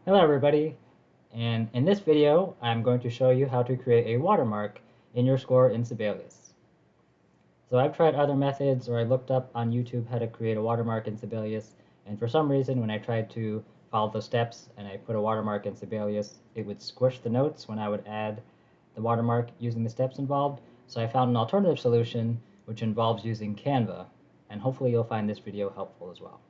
Hello everybody, and in this video I'm going to show you how to create a watermark in your score in Sibelius. So I've tried other methods, or I looked up on YouTube how to create a watermark in Sibelius, and for some reason when I tried to follow the steps and I put a watermark in Sibelius, it would squish the notes when I would add the watermark using the steps involved. So I found an alternative solution which involves using Canva, and hopefully you'll find this video helpful as well.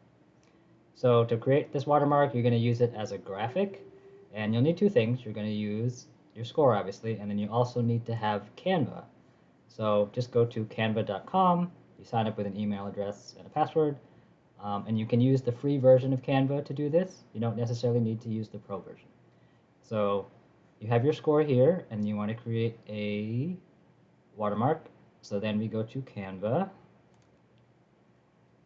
So to create this watermark, you're going to use it as a graphic, and you'll need two things. You're going to use your score, obviously, and then you also need to have Canva. So just go to canva.com, you sign up with an email address and a password, and you can use the free version of Canva to do this. You don't necessarily need to use the pro version. So you have your score here, and you want to create a watermark. So then we go to Canva,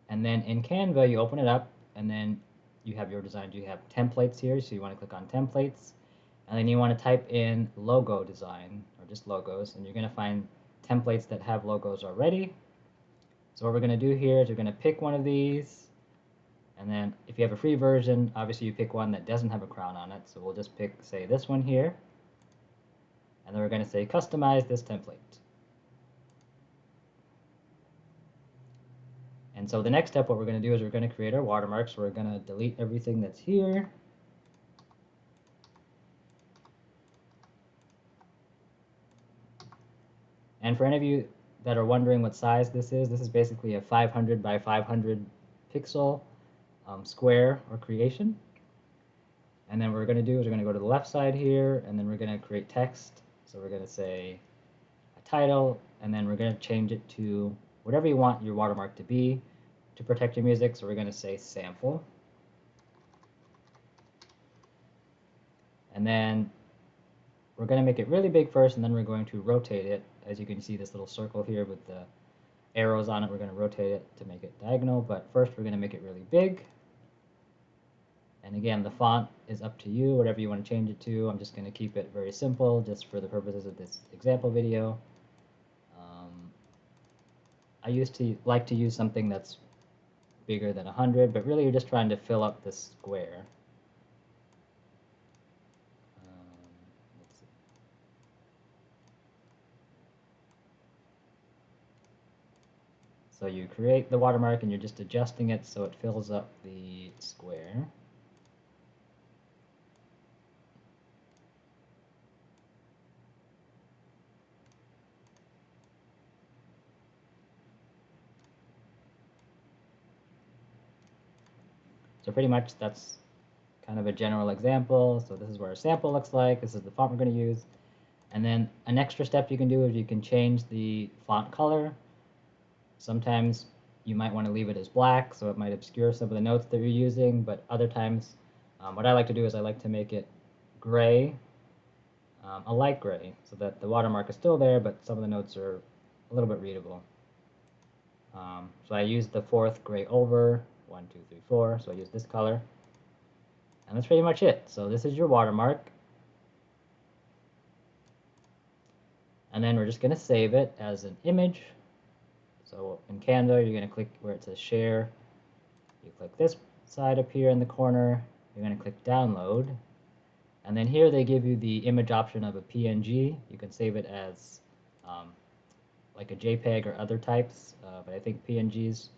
and then in Canva, you open it up, and then you have your design. You have templates here, so you want to click on templates, and then you want to type in logo design, or just logos, and you're going to find templates that have logos already. So what we're going to do here is we're going to pick one of these, and then if you have a free version, obviously you pick one that doesn't have a crown on it. So we'll just pick, say, this one here, and then we're going to say customize this template. And so the next step, what we're going to do is we're going to create our watermark. So we're going to delete everything that's here. And for any of you that are wondering what size this is basically a 500 by 500 pixel square or creation. And then what we're going to do is we're going to go to the left side here, and then we're going to create text. So we're going to say a title, and then we're going to change it to whatever you want your watermark to be to protect your music. So we're going to say sample. And then we're going to make it really big first, and then we're going to rotate it. As you can see, this little circle here with the arrows on it, we're going to rotate it to make it diagonal. But first, we're going to make it really big. And again, the font is up to you, whatever you want to change it to. I'm just going to keep it very simple, just for the purposes of this example video. I used to like to use something that's bigger than 100, but really you're just trying to fill up the square. So you create the watermark and you're just adjusting it so it fills up the square. So pretty much that's kind of a general example. So this is what our sample looks like. This is the font we're going to use. And then an extra step you can do is you can change the font color. Sometimes you might want to leave it as black, so it might obscure some of the notes that you're using, but other times what I like to do is I like to make it gray, a light gray, so that the watermark is still there, but some of the notes are a little bit readable. So I use the fourth gray over, 1, 2, 3, 4, so I use this color. And that's pretty much it. So this is your watermark. And then we're just going to save it as an image. So in Canva, you're going to click where it says share. You click this side up here in the corner. You're going to click download. And then here they give you the image option of a PNG. You can save it as like a JPEG or other types, but I think PNGs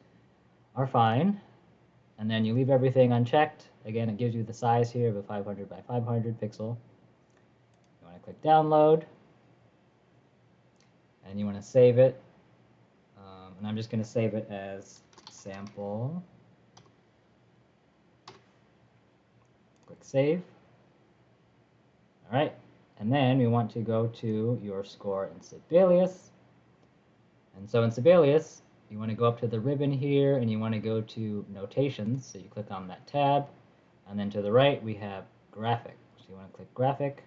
are fine. And then you leave everything unchecked. Again, it gives you the size here of a 500 by 500 pixel. You want to click download, and you want to save it. And I'm just going to save it as sample. Click save. All right, and then we want to go to your score in Sibelius. And so in Sibelius, you want to go up to the ribbon here, and you want to go to notations. So you click on that tab, and then to the right we have graphic. So you want to click graphic,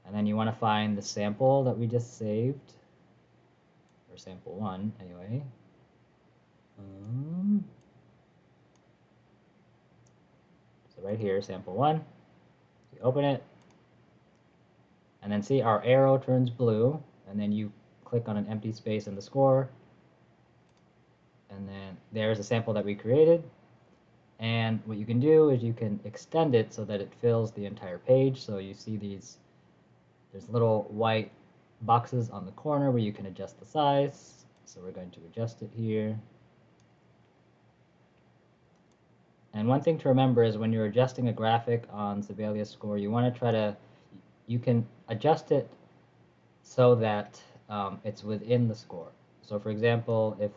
and then you want to find the sample that we just saved, or sample 1 anyway. So right here, sample 1. You open it, and then see our arrow turns blue, and then you click on an empty space in the score, and then there's a sample that we created. And what you can do is you can extend it so that it fills the entire page. So you see there's little white boxes on the corner where you can adjust the size. So we're going to adjust it here. And one thing to remember is when you're adjusting a graphic on Sibelius Score, you want to you can adjust it so that it's within the score. So for example, if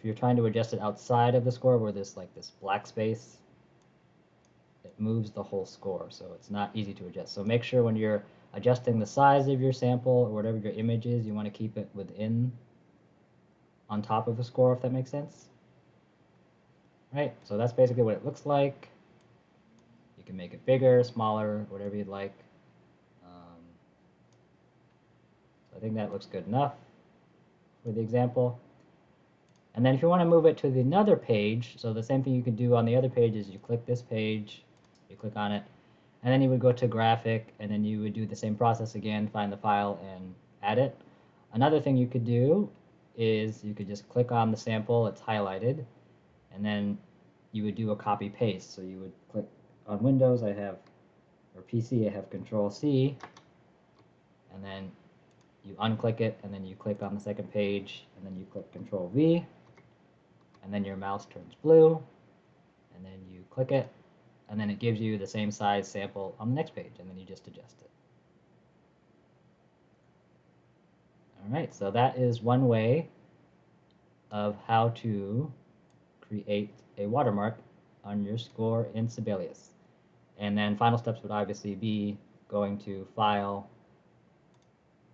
you're trying to adjust it outside of the score where there's like this black space, it moves the whole score, so it's not easy to adjust. So make sure when you're adjusting the size of your sample or whatever your image is, you want to keep it within, on top of the score, if that makes sense. Right, so that's basically what it looks like. You can make it bigger, smaller, whatever you'd like. So I think that looks good enough for the example. And then if you want to move it to another page, so the same thing you could do on the other page is you click this page, you click on it, and then you would go to graphic, and then you would do the same process again, find the file and add it. Another thing you could do is you could just click on the sample, it's highlighted, and then you would do a copy paste. So you would click on Windows, or PC, I have Control C, and then you unclick it, and then you click on the second page, and then you click Control V, and then your mouse turns blue, and then you click it, and then it gives you the same size sample on the next page, and then you just adjust it. All right, so that is one way of how to create a watermark on your score in Sibelius. And then final steps would obviously be going to File,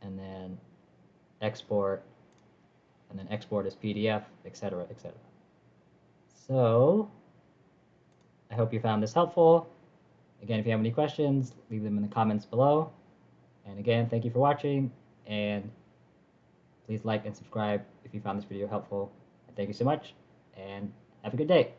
and then Export, and then export as PDF, etc., etc. So I hope you found this helpful. Again, if you have any questions, leave them in the comments below. And again, thank you for watching, and please like and subscribe if you found this video helpful. And thank you so much, and have a good day.